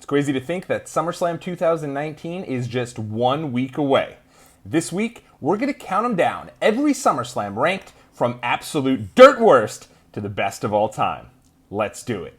It's crazy to think that SummerSlam 2019 is just 1 week away. This week, we're going to count them down, every SummerSlam ranked from absolute dirt worst to the best of all time. Let's do it.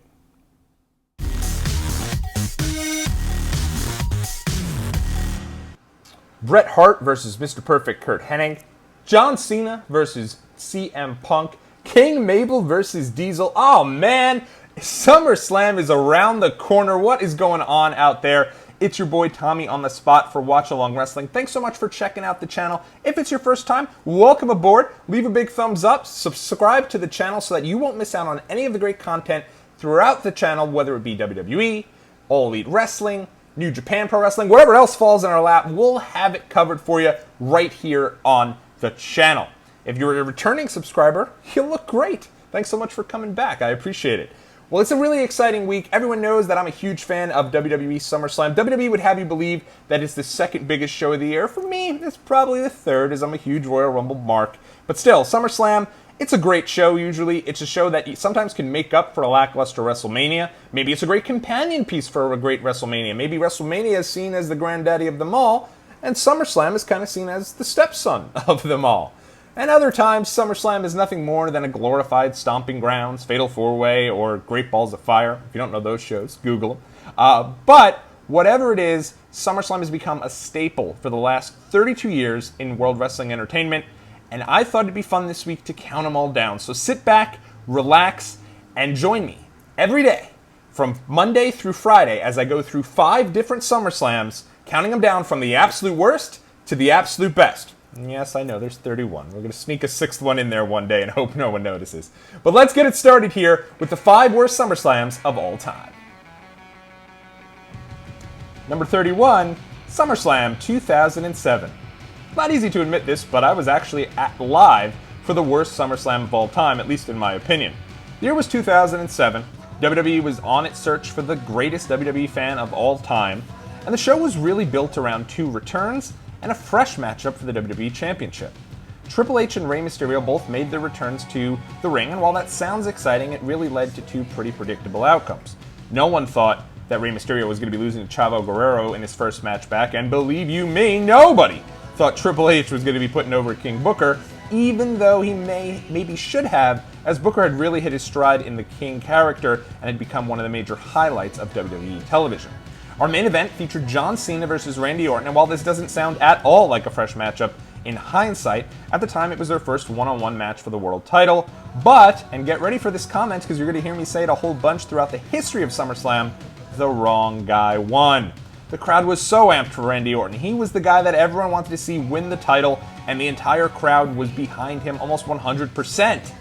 Bret Hart versus Mr. Perfect Kurt Hennig, John Cena versus CM Punk, King Mabel versus Diesel. Oh man, SummerSlam is around the corner. What is going on out there? It's your boy Tommy on the spot for Watch Along Wrestling. Thanks so much for checking out the channel. If it's your first time, welcome aboard. Leave a big thumbs up, subscribe to the channel so that you won't miss out on any of the great content throughout the channel, whether it be WWE, All Elite Wrestling, New Japan Pro Wrestling, whatever else falls in our lap, we'll have it covered for you right here on the channel. If you're a returning subscriber, you look great. Thanks so much for coming back. I appreciate it. Well, it's a really exciting week. Everyone knows that I'm a huge fan of WWE Summerslam. WWE would have you believe that it's the second biggest show of the year. For me, it's probably the third, as I'm a huge Royal Rumble mark. But still, SummerSlam, it's a great show usually. It's a show that sometimes can make up for a lackluster WrestleMania. Maybe it's a great companion piece for a great WrestleMania. Maybe WrestleMania is seen as the granddaddy of them all, and SummerSlam is kind of seen as the stepson of them all. And other times, SummerSlam is nothing more than a glorified Stomping Grounds, Fatal 4-Way, or Great Balls of Fire. If you don't know those shows, Google them. But whatever it is, SummerSlam has become a staple for the last 32 years in World Wrestling Entertainment, and I thought it'd be fun this week to count them all down. So sit back, relax, and join me every day from Monday through Friday as I go through 5 different SummerSlams, counting them down from the absolute worst to the absolute best. Yes, I know, there's 31. We're going to sneak a 6th one in there one day and hope no one notices. But let's get it started here with the 5 worst SummerSlams of all time. Number 31, SummerSlam 2007. Not easy to admit this, but I was actually live for the worst SummerSlam of all time, at least in my opinion. The year was 2007. WWE was on its search for the greatest WWE fan of all time, and the show was really built around 2 returns and a fresh matchup for the WWE Championship. Triple H and Rey Mysterio both made their returns to the ring, and while that sounds exciting, it really led to 2 pretty predictable outcomes. No one thought that Rey Mysterio was going to be losing to Chavo Guerrero in his first match back, and believe you me, nobody thought Triple H was going to be putting over King Booker, even though he maybe should have, as Booker had really hit his stride in the King character and had become one of the major highlights of WWE television. Our main event featured John Cena versus Randy Orton, and while this doesn't sound at all like a fresh matchup, in hindsight, at the time it was their first one-on-one match for the world title. But, and get ready for this comment because you're going to hear me say it a whole bunch throughout the history of SummerSlam, the wrong guy won. The crowd was so amped for Randy Orton. He was the guy that everyone wanted to see win the title, and the entire crowd was behind him almost 100%.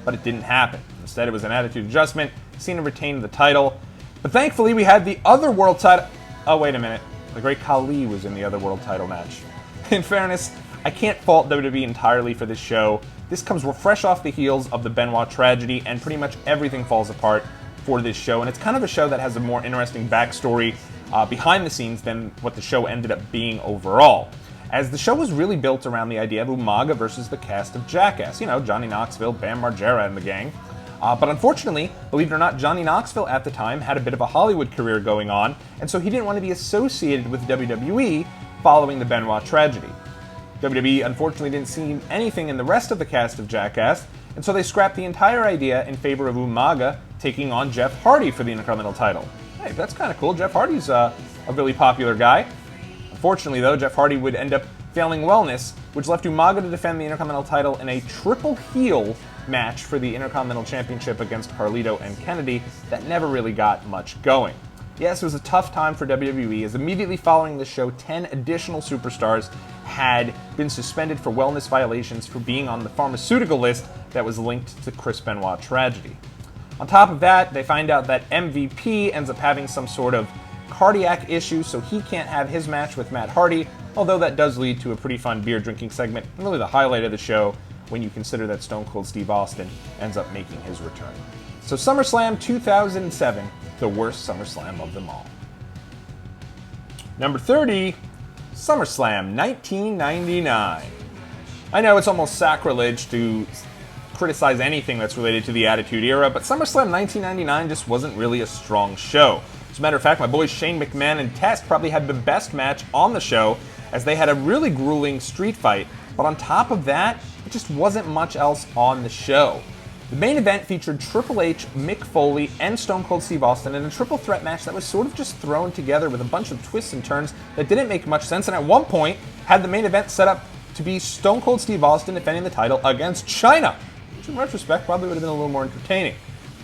But it didn't happen. Instead, it was an attitude adjustment. Cena retained the title. But thankfully, we had the other world title... Oh, wait a minute. The Great Khali was in the other world title match. In fairness, I can't fault WWE entirely for this show. This comes fresh off the heels of the Benoit tragedy, and pretty much everything falls apart for this show. And it's kind of a show that has a more interesting backstory behind the scenes than what the show ended up being overall. As the show was really built around the idea of Umaga versus the cast of Jackass. You know, Johnny Knoxville, Bam Margera, and the gang. But unfortunately, believe it or not, Johnny Knoxville at the time had a bit of a Hollywood career going on, and so he didn't want to be associated with WWE following the Benoit tragedy. WWE unfortunately didn't see anything in the rest of the cast of Jackass, and so they scrapped the entire idea in favor of Umaga taking on Jeff Hardy for the Intercontinental title. Hey, that's kind of cool. Jeff Hardy's a really popular guy. Unfortunately, though, Jeff Hardy would end up failing wellness, which left Umaga to defend the Intercontinental title in a triple heel match for the Intercontinental Championship against Carlito and Kennedy that never really got much going. Yes, it was a tough time for WWE, as immediately following the show, 10 additional superstars had been suspended for wellness violations for being on the pharmaceutical list that was linked to Chris Benoit tragedy. On top of that, they find out that MVP ends up having some sort of cardiac issue, so he can't have his match with Matt Hardy, although that does lead to a pretty fun beer drinking segment, and really the highlight of the show when you consider that Stone Cold Steve Austin ends up making his return. So SummerSlam 2007, the worst SummerSlam of them all. Number 30, SummerSlam 1999. I know it's almost sacrilege to criticize anything that's related to the Attitude Era, but SummerSlam 1999 just wasn't really a strong show. As a matter of fact, my boys Shane McMahon and Test probably had the best match on the show, as they had a really grueling street fight. But on top of that, it just wasn't much else on the show. The main event featured Triple H, Mick Foley, and Stone Cold Steve Austin in a triple threat match that was sort of just thrown together with a bunch of twists and turns that didn't make much sense, and at one point had the main event set up to be Stone Cold Steve Austin defending the title against China, which in retrospect probably would have been a little more entertaining.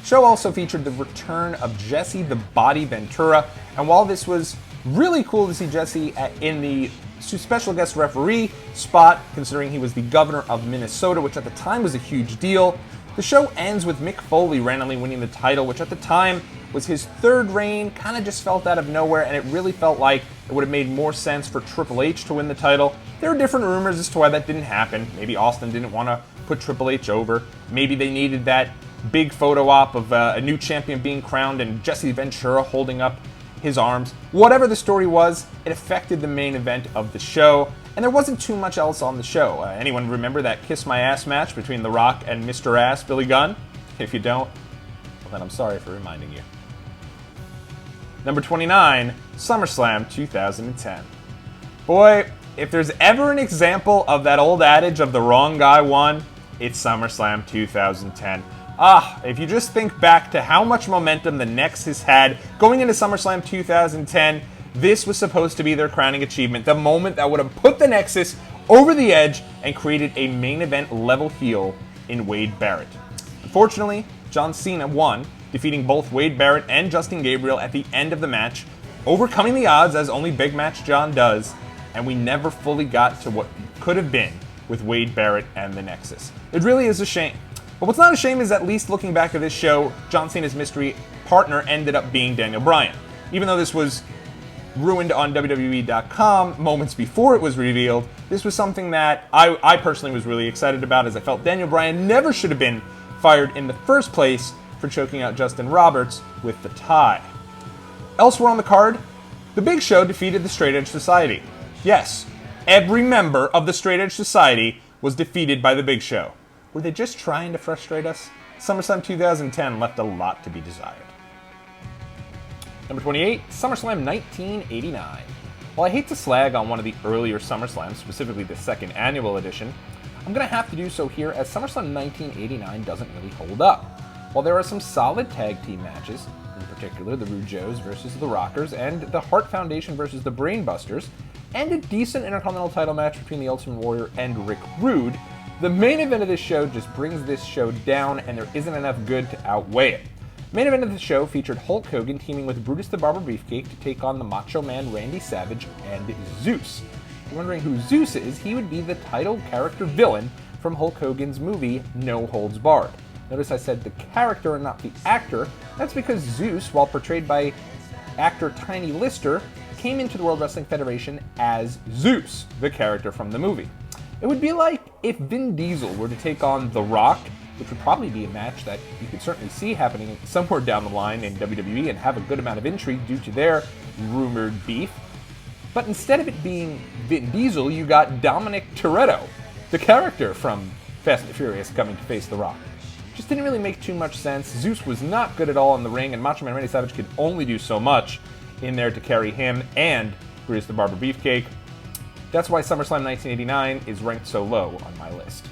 The show also featured the return of Jesse the Body Ventura, and while this was really cool to see Jesse in the special guest referee spot, considering he was the governor of Minnesota, which at the time was a huge deal, the show ends with Mick Foley randomly winning the title, which at the time was his third reign, kind of just felt out of nowhere, and it really felt like it would have made more sense for Triple H to win the title. There were different rumors as to why that didn't happen. Maybe Austin didn't want to put Triple H over. Maybe they needed that big photo op of a new champion being crowned and Jesse Ventura holding up his arms. Whatever the story was, it affected the main event of the show, and there wasn't too much else on the show. Anyone remember that Kiss My Ass match between The Rock and Mr. Ass, Billy Gunn? If you don't, well then I'm sorry for reminding you. Number 29, SummerSlam 2010. Boy, if there's ever an example of that old adage of the wrong guy won, it's SummerSlam 2010. If you just think back to how much momentum the Nexus had going into SummerSlam 2010, this was supposed to be their crowning achievement, the moment that would have put the Nexus over the edge and created a main event level heel in Wade Barrett. Unfortunately, John Cena won, defeating both Wade Barrett and Justin Gabriel at the end of the match, overcoming the odds as only Big Match John does, and we never fully got to what could have been with Wade Barrett and the Nexus. It really is a shame. But what's not a shame is, at least looking back at this show, John Cena's mystery partner ended up being Daniel Bryan. Even though this was ruined on WWE.com moments before it was revealed, this was something that I personally was really excited about, as I felt Daniel Bryan never should have been fired in the first place for choking out Justin Roberts with the tie. Elsewhere on the card, The Big Show defeated the Straight Edge Society. Yes, every member of the Straight Edge Society was defeated by The Big Show. Were they just trying to frustrate us? SummerSlam 2010 left a lot to be desired. Number 28, SummerSlam 1989. While I hate to slag on one of the earlier SummerSlams, specifically the second annual edition, I'm going to have to do so here, as SummerSlam 1989 doesn't really hold up. While there are some solid tag team matches, in particular the Rougeaus versus the Rockers and the Hart Foundation versus the Brainbusters, and a decent Intercontinental title match between the Ultimate Warrior and Rick Rude, the main event of this show just brings this show down, and there isn't enough good to outweigh it. The main event of the show featured Hulk Hogan teaming with Brutus the Barber Beefcake to take on the Macho Man Randy Savage and Zeus. If you're wondering who Zeus is, he would be the title character villain from Hulk Hogan's movie No Holds Barred. Notice I said the character and not the actor. That's because Zeus, while portrayed by actor Tiny Lister, came into the World Wrestling Federation as Zeus, the character from the movie. It would be like if Vin Diesel were to take on The Rock, which would probably be a match that you could certainly see happening somewhere down the line in WWE and have a good amount of intrigue due to their rumored beef. But instead of it being Vin Diesel, you got Dominic Toretto, the character from Fast and Furious, coming to face The Rock. Just didn't really make too much sense. Zeus was not good at all in the ring, and Macho Man Randy Savage could only do so much in there to carry him and Brutus the Barber Beefcake. That's why SummerSlam 1989 is ranked so low on my list.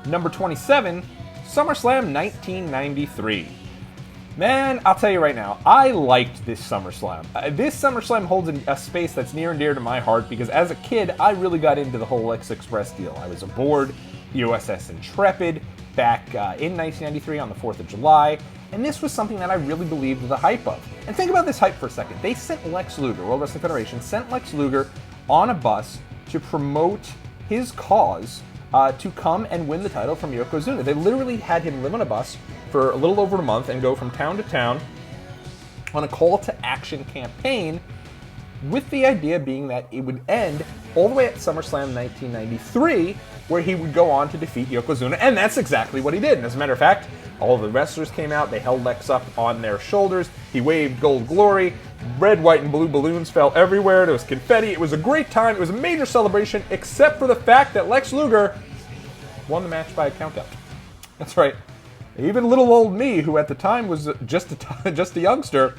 Number 27, SummerSlam 1993. Man, I'll tell you right now, I liked this SummerSlam. This SummerSlam holds a space that's near and dear to my heart, because as a kid, I really got into the whole X Express deal. I was aboard the USS Intrepid back in 1993 on the 4th of July, and this was something that I really believed the hype of. And think about this hype for a second. They sent Lex Luger, World Wrestling Federation, sent Lex Luger on a bus to promote his cause to come and win the title from Yokozuna. They literally had him live on a bus for a little over a month and go from town to town on a call-to-action campaign, with the idea being that it would end all the way at SummerSlam 1993, where he would go on to defeat Yokozuna, and that's exactly what he did. And as a matter of fact, all of the wrestlers came out, they held Lex up on their shoulders, he waved Gold Glory, red, white, and blue balloons fell everywhere, there was confetti, it was a great time, it was a major celebration, except for the fact that Lex Luger won the match by a countout. That's right. Even little old me, who at the time was just a youngster,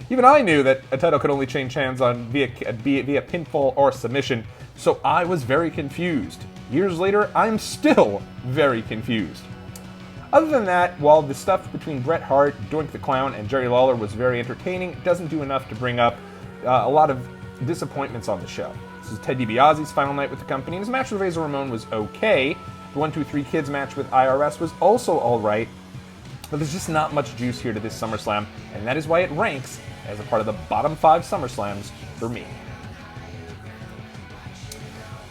even I knew that a title could only change hands on via pinfall or submission, so I was very confused. Years later, I'm still very confused. Other than that, while the stuff between Bret Hart, Doink the Clown, and Jerry Lawler was very entertaining, it doesn't do enough to bring up a lot of disappointments on the show. This is Ted DiBiase's final night with the company, and his match with Razor Ramon was okay. The 1-2-3 Kids match with IRS was also alright, but there's just not much juice here to this SummerSlam, and that is why it ranks as a part of the bottom 5 SummerSlams for me.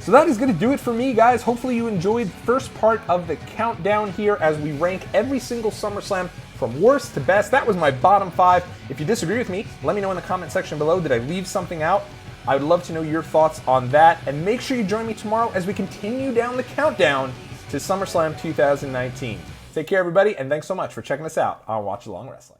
So that is going to do it for me, guys. Hopefully you enjoyed the first part of the countdown here as we rank every single SummerSlam from worst to best. That was my bottom 5. If you disagree with me, let me know in the comment section below. Did I leave something out? I would love to know your thoughts on that. And make sure you join me tomorrow as we continue down the countdown to SummerSlam 2019. Take care, everybody, and thanks so much for checking us out on Watch Along Wrestling.